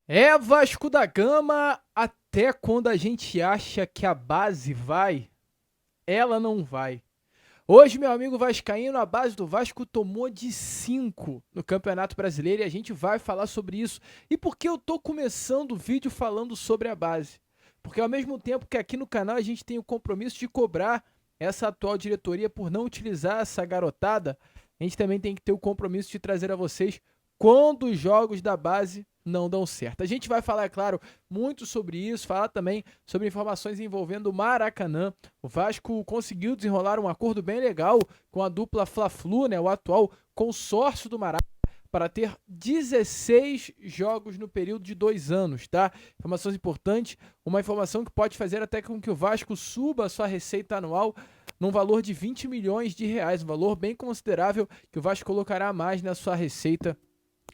É Vasco da Gama, até quando a gente acha que a base vai, ela não vai. Hoje, meu amigo vascaíno, a base do Vasco tomou de 5 no Campeonato Brasileiro e a gente vai falar sobre isso. E por que eu tô começando o vídeo falando sobre a base? Porque ao mesmo tempo que aqui no canal a gente tem o compromisso de cobrar essa atual diretoria por não utilizar essa garotada, a gente também tem que ter o compromisso de trazer a vocês quando os jogos da base não dão certo. A gente vai falar, é claro, muito sobre isso, falar também sobre informações envolvendo o Maracanã. O Vasco conseguiu desenrolar um acordo bem legal com a dupla Fla-Flu, né, o atual consórcio do Maracanã, para ter 16 jogos no período de 2 anos, tá? Informações importantes, uma informação que pode fazer até com que o Vasco suba a sua receita anual num valor de 20 milhões de reais, um valor bem considerável que o Vasco colocará mais na sua receita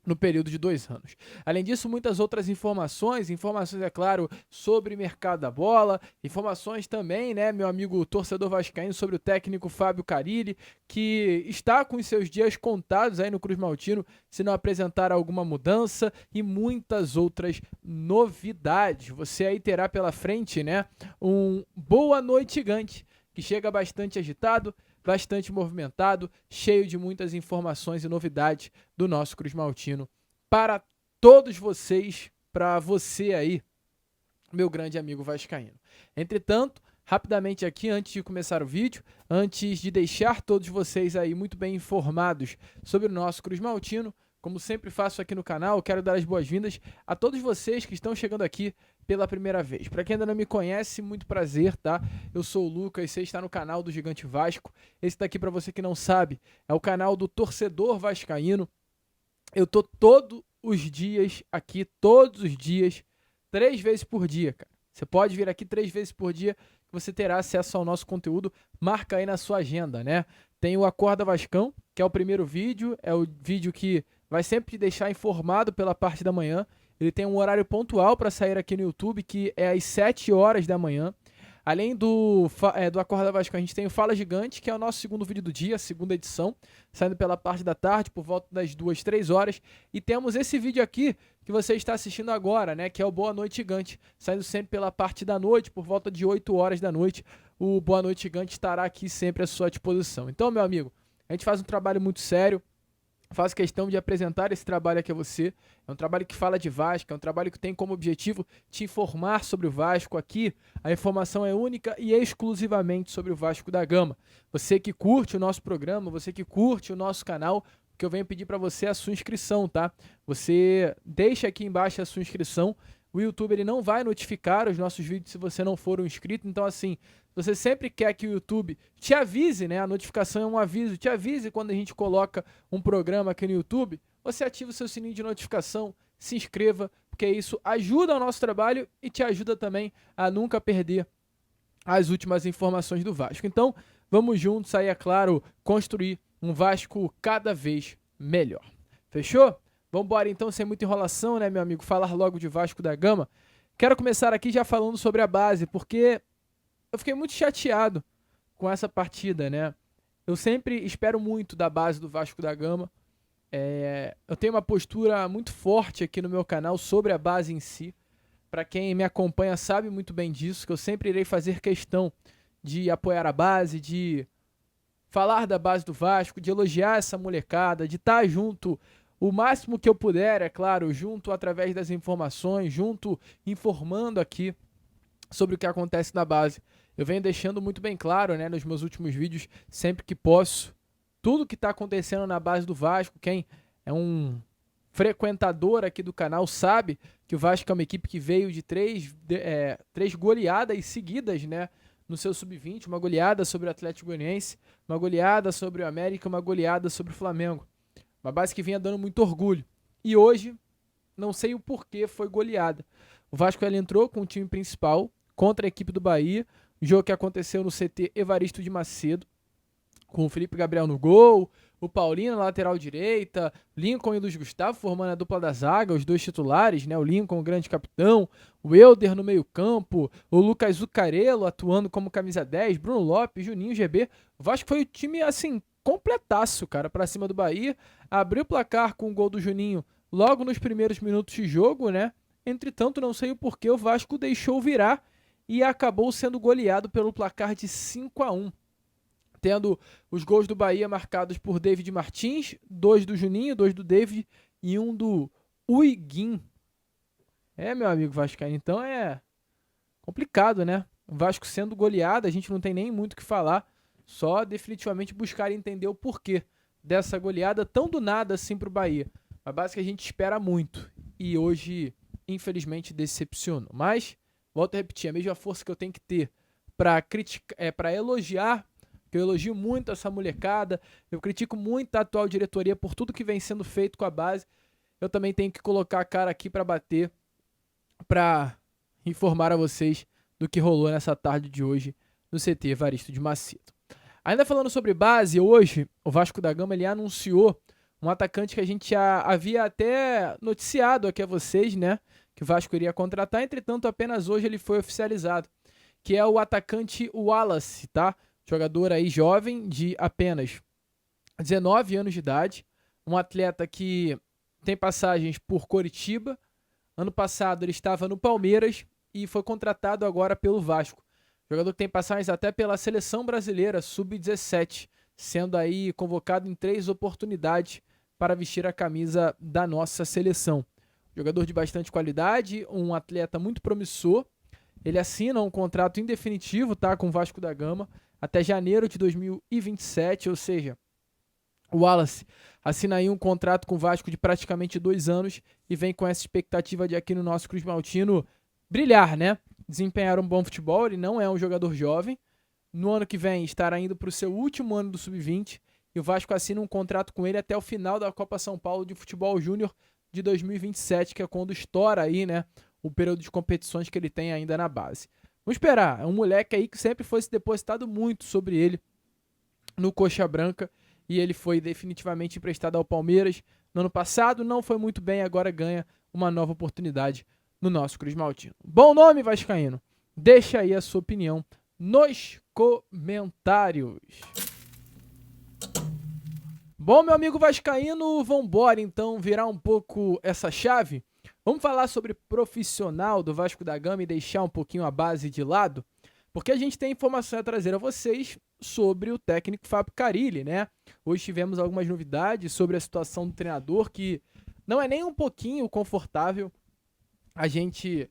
no período de 2 anos. Além disso, muitas outras informações, é claro, sobre mercado da bola, informações também, né, meu amigo torcedor vascaíno, sobre o técnico Fábio Carille, que está com os seus dias contados aí no Cruz Maltino, se não apresentar alguma mudança, e muitas outras novidades. Você aí terá pela frente, né, um Boa Noite Gigante, que chega bastante agitado, bastante movimentado, cheio de muitas informações e novidades do nosso Cruz Maltino para todos vocês, para você aí, meu grande amigo vascaíno. Entretanto, rapidamente aqui, antes de começar o vídeo, antes de deixar todos vocês aí muito bem informados sobre o nosso Cruz Maltino, como sempre faço aqui no canal, quero dar as boas-vindas a todos vocês que estão chegando aqui pela primeira vez. Para quem ainda não me conhece, muito prazer, tá? Eu sou o Lucas, você está no canal do Gigante Vasco. Esse daqui, para você que não sabe, é o canal do torcedor vascaíno. Eu tô todos os dias aqui, todos os dias, 3 vezes por dia, cara. Você pode vir aqui 3 vezes por dia que você terá acesso ao nosso conteúdo. Marca aí na sua agenda, né? Tem o Acorda Vascão, que é o primeiro vídeo, é o vídeo que vai sempre te deixar informado pela parte da manhã. Ele tem um horário pontual para sair aqui no YouTube, que é às 7 horas da manhã. Além do Acorda Vasco, a gente tem o Fala Gigante, que é o nosso segundo vídeo do dia, a segunda edição, saindo pela parte da tarde, por volta das 2, 3 horas. E temos esse vídeo aqui, que você está assistindo agora, né, que é o Boa Noite Gigante, saindo sempre pela parte da noite, por volta de 8 horas da noite. O Boa Noite Gigante estará aqui sempre à sua disposição. Então, meu amigo, a gente faz um trabalho muito sério, faço questão de apresentar esse trabalho aqui a você. É um trabalho que fala de Vasco, é um trabalho que tem como objetivo te informar sobre o Vasco. Aqui a informação é única e exclusivamente sobre o Vasco da Gama. Você que curte o nosso programa, você que curte o nosso canal, o que eu venho pedir para você é a sua inscrição, tá? Você deixa aqui embaixo a sua inscrição. O YouTube ele não vai notificar os nossos vídeos se você não for um inscrito. Então, assim, você sempre quer que o YouTube te avise, né? A notificação é um aviso, te avise quando a gente coloca um programa aqui no YouTube. Você ativa o seu sininho de notificação, se inscreva, porque isso ajuda o nosso trabalho e te ajuda também a nunca perder as últimas informações do Vasco. Então, vamos juntos aí, é claro, construir um Vasco cada vez melhor. Fechou? Vamos embora então, sem muita enrolação, né, meu amigo? Falar logo de Vasco da Gama. Quero começar aqui já falando sobre a base, porque eu fiquei muito chateado com essa partida, né? Eu sempre espero muito da base do Vasco da Gama. Eu tenho uma postura muito forte aqui no meu canal sobre a base em si. Para quem me acompanha sabe muito bem disso, que eu sempre irei fazer questão de apoiar a base, de falar da base do Vasco, de elogiar essa molecada, de estar junto o máximo que eu puder, é claro, junto através das informações, junto informando aqui sobre o que acontece na base. Eu venho deixando muito bem claro, né, nos meus últimos vídeos, sempre que posso, tudo que está acontecendo na base do Vasco. Quem é um frequentador aqui do canal sabe que o Vasco é uma equipe que veio de três goleadas seguidas, né, no seu sub-20, uma goleada sobre o Atlético Goianiense, uma goleada sobre o América, uma goleada sobre o Flamengo. Uma base que vinha dando muito orgulho. E hoje, não sei o porquê, foi goleada. O Vasco ele entrou com o time principal contra a equipe do Bahia, um jogo que aconteceu no CT Evaristo de Macedo, com o Felipe Gabriel no gol, o Paulinho na lateral direita, Lincoln e Luiz Gustavo formando a dupla da zaga, os dois titulares, né? O Lincoln, o grande capitão, o Elder no meio-campo, o Lucas Zuccarello atuando como camisa 10, Bruno Lopes, Juninho, GB. O Vasco foi o time, assim, completaço, cara, pra cima do Bahia. Abriu o placar com o gol do Juninho logo nos primeiros minutos de jogo, né? Entretanto, não sei o porquê, o Vasco deixou virar e acabou sendo goleado pelo placar de 5-1, tendo os gols do Bahia marcados por David Martins, 2 do Juninho, 2 do David e 1 do Huiguin. Meu amigo vascaíno, então é complicado, né? O Vasco sendo goleado, a gente não tem nem muito o que falar, só definitivamente buscar entender o porquê dessa goleada tão do nada assim pro Bahia. Uma base que a gente espera muito e hoje, infelizmente, decepcionou. Mas, volto a repetir, a mesma força que eu tenho que ter para criticar, para elogiar, que eu elogio muito essa molecada, eu critico muito a atual diretoria por tudo que vem sendo feito com a base, eu também tenho que colocar a cara aqui para bater, para informar a vocês do que rolou nessa tarde de hoje no CT Evaristo de Macedo. Ainda falando sobre base, hoje o Vasco da Gama ele anunciou um atacante que a gente já havia até noticiado aqui a vocês, né? Que o Vasco iria contratar, entretanto apenas hoje ele foi oficializado, que é o atacante Wallace, tá? Jogador aí jovem de apenas 19 anos de idade, um atleta que tem passagens por Coritiba. Ano passado ele estava no Palmeiras e foi contratado agora pelo Vasco. Jogador que tem passagens até pela Seleção Brasileira Sub-17, sendo aí convocado em 3 oportunidades para vestir a camisa da nossa seleção. Jogador de bastante qualidade, um atleta muito promissor. Ele assina um contrato indefinitivo, tá, com o Vasco da Gama até janeiro de 2027, ou seja, o Wallace assina aí um contrato com o Vasco de praticamente 2 anos e vem com essa expectativa de aqui no nosso Cruz Maltino brilhar, né? Desempenhar um bom futebol, ele não é um jogador jovem. No ano que vem estará indo para o seu último ano do Sub-20 e o Vasco assina um contrato com ele até o final da Copa São Paulo de Futebol Júnior de 2027, que é quando estoura aí, né, o período de competições que ele tem ainda na base. Vamos esperar, é um moleque aí que sempre foi se depositado muito sobre ele no Coxa Branca e ele foi definitivamente emprestado ao Palmeiras no ano passado, não foi muito bem, agora ganha uma nova oportunidade no nosso Cruz Maltino. Bom nome, vascaíno? Deixa aí a sua opinião nos comentários. Bom, meu amigo vascaíno, vambora então virar um pouco essa chave. Vamos falar sobre profissional do Vasco da Gama e deixar um pouquinho a base de lado, porque a gente tem informação a trazer a vocês sobre o técnico Fábio Carille, né? Hoje tivemos algumas novidades sobre a situação do treinador que não é nem um pouquinho confortável. A gente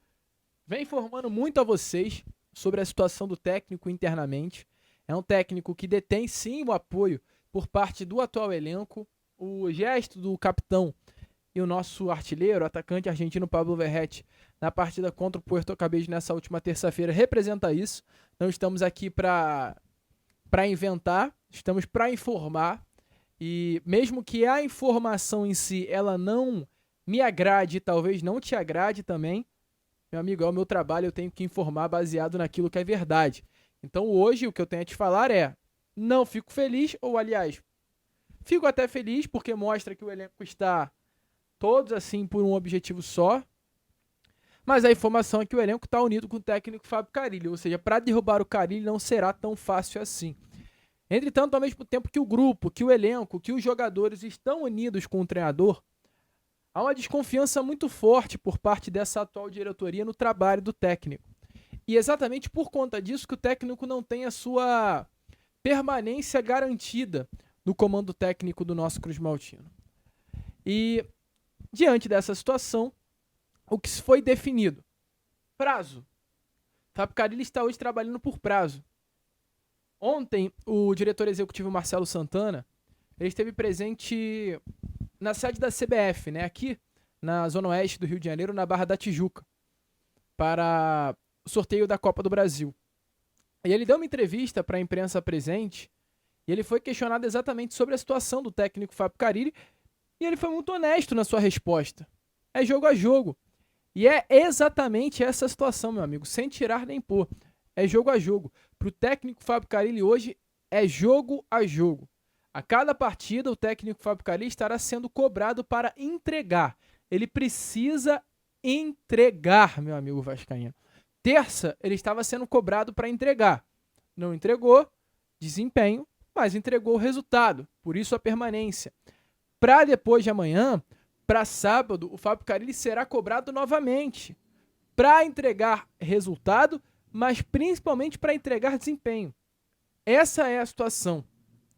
vem informando muito a vocês sobre a situação do técnico internamente. É um técnico que detém sim o apoio por parte do atual elenco. O gesto do capitão e o nosso artilheiro, o atacante argentino Pablo Verratti, na partida contra o Puerto Cabello nessa última terça-feira, representa isso. Não estamos aqui para inventar, estamos para informar. E mesmo que a informação em si ela não me agrade, talvez não te agrade também, meu amigo, é o meu trabalho, eu tenho que informar baseado naquilo que é verdade. Então hoje o que eu tenho a te falar é, não fico feliz, ou aliás, fico até feliz porque mostra que o elenco está todos assim por um objetivo só, mas a informação é que o elenco está unido com o técnico Fábio Carille, ou seja, para derrubar o Carille não será tão fácil assim. Entretanto, ao mesmo tempo que o grupo, que o elenco, que os jogadores estão unidos com o treinador, há uma desconfiança muito forte por parte dessa atual diretoria no trabalho do técnico. E exatamente por conta disso que o técnico não tem a sua permanência garantida no comando técnico do nosso Cruz Maltino. E diante dessa situação, o que foi definido? Prazo. Fábio Carille está hoje trabalhando por prazo. Ontem, o diretor executivo Marcelo Santana, ele esteve presente na sede da CBF, né, aqui na Zona Oeste do Rio de Janeiro, na Barra da Tijuca, para o sorteio da Copa do Brasil. E ele deu uma entrevista para a imprensa presente e ele foi questionado exatamente sobre a situação do técnico Fábio Carille e ele foi muito honesto na sua resposta. É jogo a jogo. E é exatamente essa situação, meu amigo, sem tirar nem pôr. É jogo a jogo. Para o técnico Fábio Carille hoje, é jogo a jogo. A cada partida, o técnico Fábio Carille estará sendo cobrado para entregar. Ele precisa entregar, meu amigo vascaíno. Terça, ele estava sendo cobrado para entregar. Não entregou, desempenho, mas entregou o resultado. Por isso a permanência. Para depois de amanhã, para sábado, o Fábio Carille será cobrado novamente para entregar resultado, mas principalmente para entregar desempenho. Essa é a situação.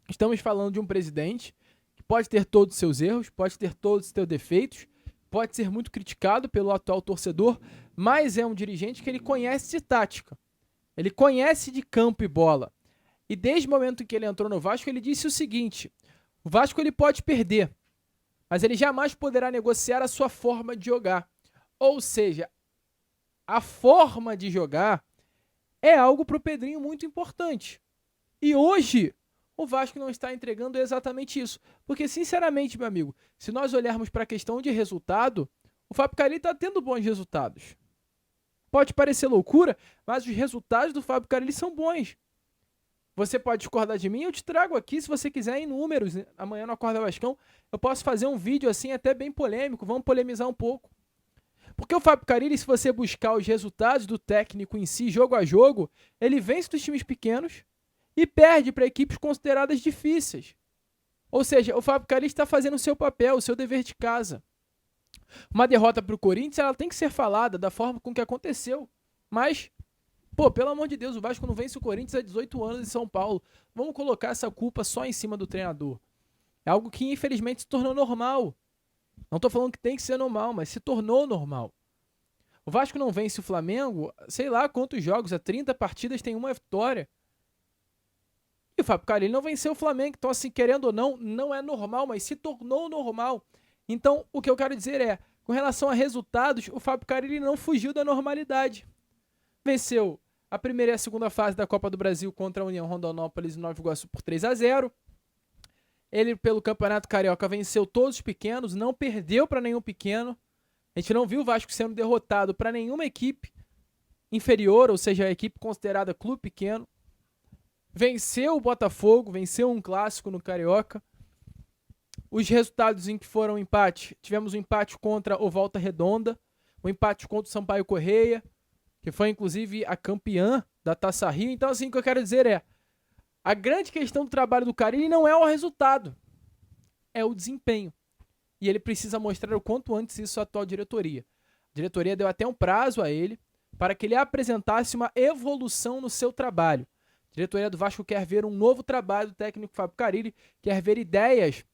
Estamos falando de um presidente que pode ter todos os seus erros, pode ter todos os seus defeitos, pode ser muito criticado pelo atual torcedor, mas é um dirigente que ele conhece de tática, ele conhece de campo e bola. E desde o momento em que ele entrou no Vasco, ele disse o seguinte: o Vasco ele pode perder, mas ele jamais poderá negociar a sua forma de jogar. Ou seja, a forma de jogar é algo para o Pedrinho muito importante. E hoje, o Vasco não está entregando exatamente isso. Porque, sinceramente, meu amigo, se nós olharmos para a questão de resultado, o Fábio Carille está tendo bons resultados. Pode parecer loucura, mas os resultados do Fábio Carille são bons. Você pode discordar de mim, eu te trago aqui, se você quiser, em números. Amanhã no Acorda Vascão, eu posso fazer um vídeo assim até bem polêmico, vamos polemizar um pouco. Porque o Fábio Carille, se você buscar os resultados do técnico em si, jogo a jogo, ele vence dos times pequenos e perde para equipes consideradas difíceis. Ou seja, o Fábio Carille está fazendo o seu papel, o seu dever de casa. Uma derrota para o Corinthians, ela tem que ser falada da forma com que aconteceu. Mas, pelo amor de Deus, o Vasco não vence o Corinthians há 18 anos em São Paulo. Vamos colocar essa culpa só em cima do treinador. É algo que, infelizmente, se tornou normal. Não estou falando que tem que ser normal, mas se tornou normal. O Vasco não vence o Flamengo, sei lá quantos jogos, há 30 partidas tem uma vitória. E o Fábio Carille não venceu o Flamengo, então assim, querendo ou não, não é normal, mas se tornou normal. Então, o que eu quero dizer é, com relação a resultados, o Fábio Carille não fugiu da normalidade. Venceu a primeira e a segunda fase da Copa do Brasil contra a União Rondonópolis e Nova Iguaçu por 3-0. Ele, pelo Campeonato Carioca, venceu todos os pequenos, não perdeu para nenhum pequeno. A gente não viu o Vasco sendo derrotado para nenhuma equipe inferior, ou seja, a equipe considerada clube pequeno. Venceu o Botafogo, venceu um clássico no Carioca. Os resultados em que foram empate, tivemos um empate contra o Volta Redonda, um empate contra o Sampaio Correia, que foi inclusive a campeã da Taça Rio. Então assim, o que eu quero dizer é, a grande questão do trabalho do Carille não é o resultado, é o desempenho. E ele precisa mostrar o quanto antes isso à atual diretoria. A diretoria deu até um prazo a ele para que ele apresentasse uma evolução no seu trabalho. A diretoria do Vasco quer ver um novo trabalho do técnico Fábio Carille, quer ver ideias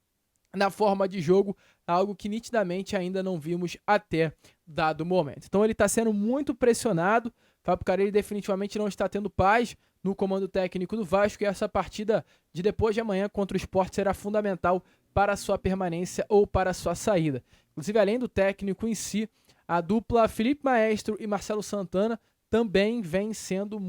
na forma de jogo, algo que nitidamente ainda não vimos até dado momento. Então ele está sendo muito pressionado, Fábio Carille definitivamente não está tendo paz no comando técnico do Vasco, e essa partida de depois de amanhã contra o Sport será fundamental para a sua permanência ou para a sua saída. Inclusive, além do técnico em si, a dupla Felipe Maestro e Marcelo Santana também vem sendo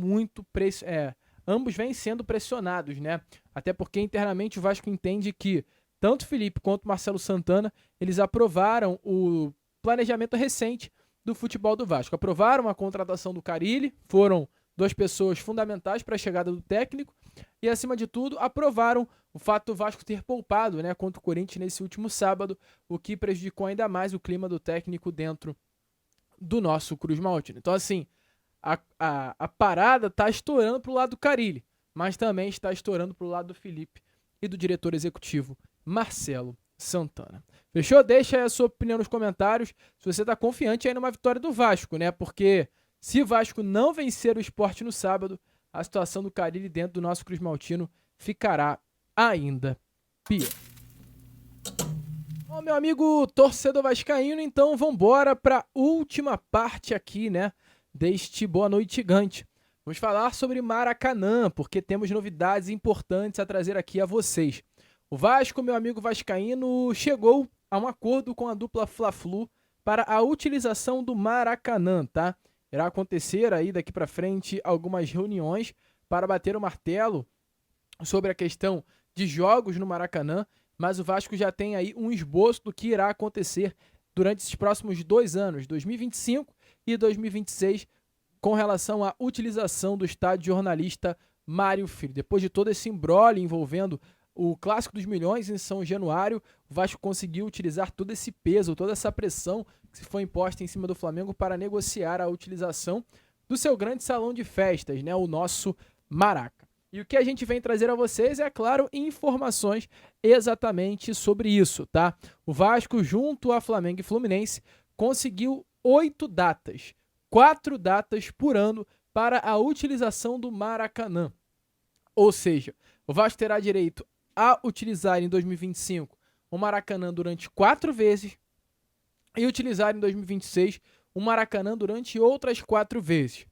ambos vêm sendo pressionados, né? Até porque internamente o Vasco entende que tanto Felipe quanto Marcelo Santana, eles aprovaram o planejamento recente do futebol do Vasco. Aprovaram a contratação do Carille, foram duas pessoas fundamentais para a chegada do técnico e, acima de tudo, aprovaram o fato do Vasco ter poupado, né, contra o Corinthians nesse último sábado, o que prejudicou ainda mais o clima do técnico dentro do nosso Cruz Maltino. Então, assim, a parada está estourando para o lado do Carille, mas também está estourando para o lado do Felipe e do diretor executivo Marcelo Santana. Fechou? Deixa aí a sua opinião nos comentários, se você está confiante aí numa vitória do Vasco, né? Porque se o Vasco não vencer o Sport no sábado, a situação do Carille dentro do nosso Cruz Maltino ficará ainda pior. Bom, meu amigo torcedor vascaíno, então vamos embora para a última parte aqui, né, deste Boa Noite Gigante. Vamos falar sobre Maracanã, porque temos novidades importantes a trazer aqui a vocês. O Vasco, meu amigo vascaíno, chegou a um acordo com a dupla Fla-Flu para a utilização do Maracanã, tá? Irá acontecer aí daqui para frente algumas reuniões para bater o martelo sobre a questão de jogos no Maracanã, mas o Vasco já tem aí um esboço do que irá acontecer durante esses próximos 2 anos, 2025 e 2026, com relação à utilização do estádio jornalista Mário Filho. Depois de todo esse imbróglio envolvendo o Clássico dos Milhões em São Januário, o Vasco conseguiu utilizar todo esse peso, toda essa pressão que se foi imposta em cima do Flamengo para negociar a utilização do seu grande salão de festas, né, o nosso Maraca. E o que a gente vem trazer a vocês é, claro, informações exatamente sobre isso, tá? O Vasco, junto a Flamengo e Fluminense, conseguiu 8 datas, 4 datas por ano para a utilização do Maracanã. Ou seja, o Vasco terá direito a utilizar em 2025 o Maracanã durante 4 vezes e utilizar em 2026 o Maracanã durante outras 4 vezes.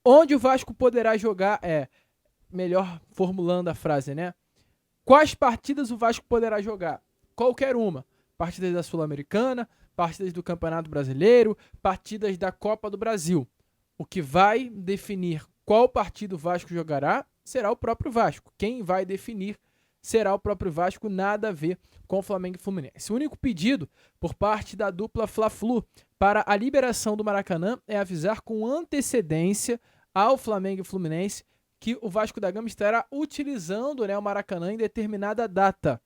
Onde o Vasco poderá jogar melhor formulando a frase, né? Quais partidas o Vasco poderá jogar? Qualquer uma. Partidas da Sul-Americana, partidas do Campeonato Brasileiro, partidas da Copa do Brasil. O que vai definir qual partido o Vasco jogará será o próprio Vasco. Quem vai definir será o próprio Vasco, nada a ver com o Flamengo e Fluminense. O único pedido por parte da dupla Fla-Flu para a liberação do Maracanã é avisar com antecedência ao Flamengo e Fluminense que o Vasco da Gama estará utilizando, né, o Maracanã em determinada data.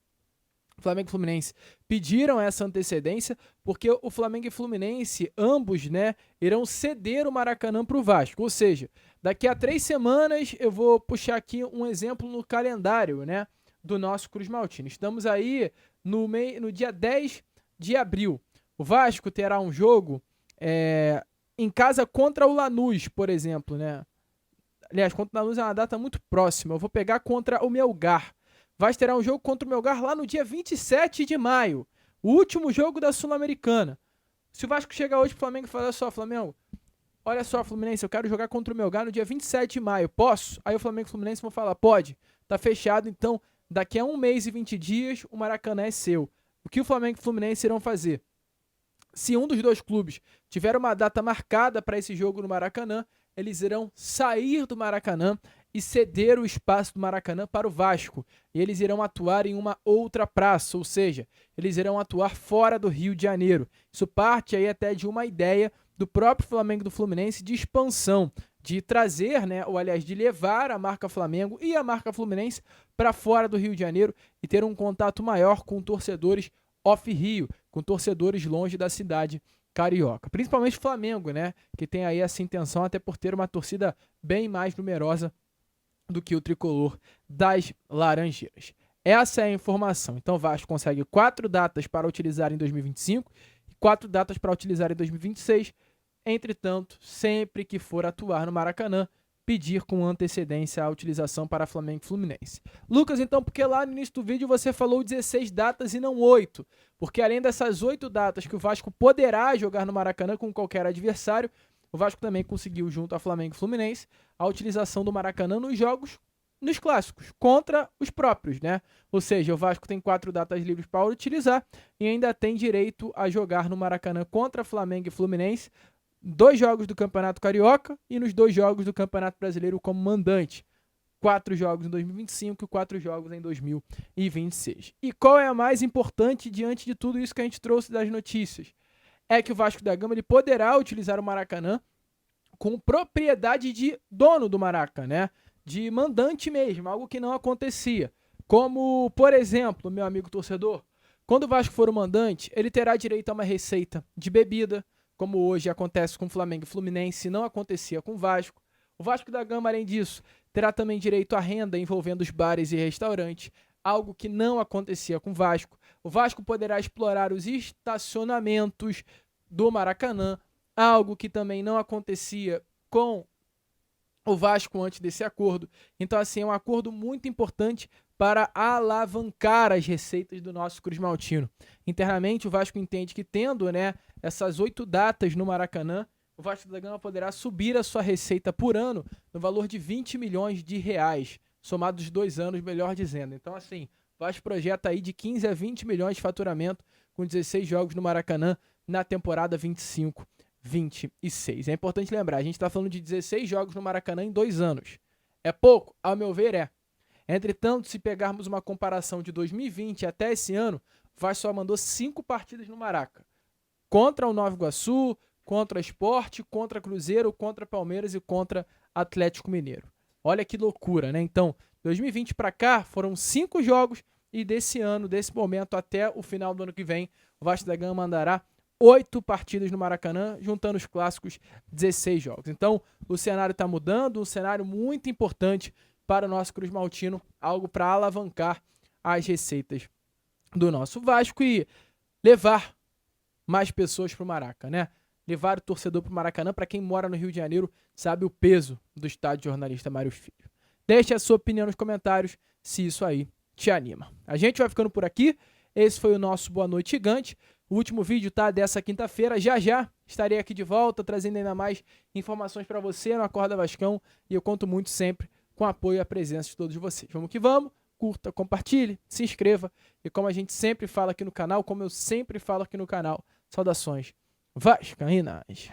Flamengo e Fluminense pediram essa antecedência porque o Flamengo e Fluminense, ambos, né, irão ceder o Maracanã para o Vasco. Ou seja, daqui a 3 semanas eu vou puxar aqui um exemplo no calendário, né, do nosso Cruz Maltino. Estamos aí no dia 10 de abril. O Vasco terá um jogo em casa contra o Lanús, por exemplo, né? Aliás, contra o Lanús é uma data muito próxima. Eu vou pegar contra o Melgar. Vasco terá um jogo contra o Melgar lá no dia 27 de maio. O último jogo da Sul-Americana. Se o Vasco chegar hoje pro Flamengo e falar só, Flamengo, olha só, Fluminense, eu quero jogar contra o Melgar no dia 27 de maio. Posso? Aí o Flamengo e o Fluminense vão falar, pode. Tá fechado, então daqui a 1 mês e 20 dias o Maracanã é seu. O que o Flamengo e o Fluminense irão fazer? Se um dos dois clubes tiver uma data marcada para esse jogo no Maracanã, eles irão sair do Maracanã e ceder o espaço do Maracanã para o Vasco. E eles irão atuar em uma outra praça, ou seja, eles irão atuar fora do Rio de Janeiro. Isso parte aí até de uma ideia do próprio Flamengo e do Fluminense de expansão, de trazer, né, ou aliás, de levar a marca Flamengo e a marca Fluminense para fora do Rio de Janeiro e ter um contato maior com torcedores off-Rio, com torcedores longe da cidade carioca. Principalmente o Flamengo, né, que tem aí essa intenção, até por ter uma torcida bem mais numerosa do que o tricolor das Laranjeiras. Essa é a informação. Então o Vasco consegue 4 datas para utilizar em 2025 e 4 datas para utilizar em 2026. Entretanto, sempre que for atuar no Maracanã, pedir com antecedência a utilização para Flamengo e Fluminense. Lucas, então, porque lá no início do vídeo você falou 16 datas e não 8? Porque além dessas 8 datas que o Vasco poderá jogar no Maracanã com qualquer adversário, o Vasco também conseguiu, junto a Flamengo e Fluminense, a utilização do Maracanã nos jogos, nos clássicos, contra os próprios, né? Ou seja, o Vasco tem 4 datas livres para utilizar e ainda tem direito a jogar no Maracanã contra Flamengo e Fluminense, 2 jogos do Campeonato Carioca e nos 2 jogos do Campeonato Brasileiro como mandante. 4 jogos em 2025 e 4 jogos em 2026. E qual é a mais importante diante de tudo isso que a gente trouxe das notícias? É que o Vasco da Gama ele poderá utilizar o Maracanã com propriedade de dono do Maracanã, né? De mandante mesmo, algo que não acontecia. Como, por exemplo, meu amigo torcedor, quando o Vasco for o mandante, ele terá direito a uma receita de bebida, como hoje acontece com o Flamengo e Fluminense, não acontecia com o Vasco. O Vasco da Gama, além disso, terá também direito à renda envolvendo os bares e restaurantes, algo que não acontecia com o Vasco. O Vasco poderá explorar os estacionamentos do Maracanã, algo que também não acontecia com o Vasco antes desse acordo. Então, assim, é um acordo muito importante para alavancar as receitas do nosso Cruz Maltino. Internamente, o Vasco entende que tendo, né, essas 8 datas no Maracanã, o Vasco da Gama poderá subir a sua receita por ano no valor de 20 milhões de reais, somados 2 anos, melhor dizendo. Então, assim, o Vasco projeta aí de 15 a 20 milhões de faturamento com 16 jogos no Maracanã na temporada 25-26. É importante lembrar, a gente está falando de 16 jogos no Maracanã em 2 anos. É pouco? Ao meu ver, é. Entretanto, se pegarmos uma comparação de 2020 até esse ano, o Vasco só mandou 5 partidas no Maraca. Contra o Nova Iguaçu, contra o Sport, contra Cruzeiro, contra Palmeiras e contra Atlético Mineiro. Olha que loucura, né? Então, 2020 para cá foram 5 jogos e desse ano, desse momento até o final do ano que vem, o Vasco da Gama mandará 8 partidas no Maracanã, juntando os clássicos, 16 jogos. Então, o cenário está mudando, um cenário muito importante para o nosso Cruz Maltino, algo para alavancar as receitas do nosso Vasco e levar mais pessoas para o Maraca, né? Levar o torcedor para o Maracanã. Para quem mora no Rio de Janeiro, sabe o peso do estádio Jornalista Mário Filho. Deixe a sua opinião nos comentários se isso aí te anima. A gente vai ficando por aqui. Esse foi o nosso Boa Noite Gigante. O último vídeo tá dessa quinta-feira. Já estarei aqui de volta, trazendo ainda mais informações para você no Acorda Vascão. E eu conto muito sempre com o apoio e a presença de todos vocês. Vamos que vamos. Curta, compartilhe, se inscreva. E como a gente sempre fala aqui no canal, como eu sempre falo aqui no canal, saudações vascaínas.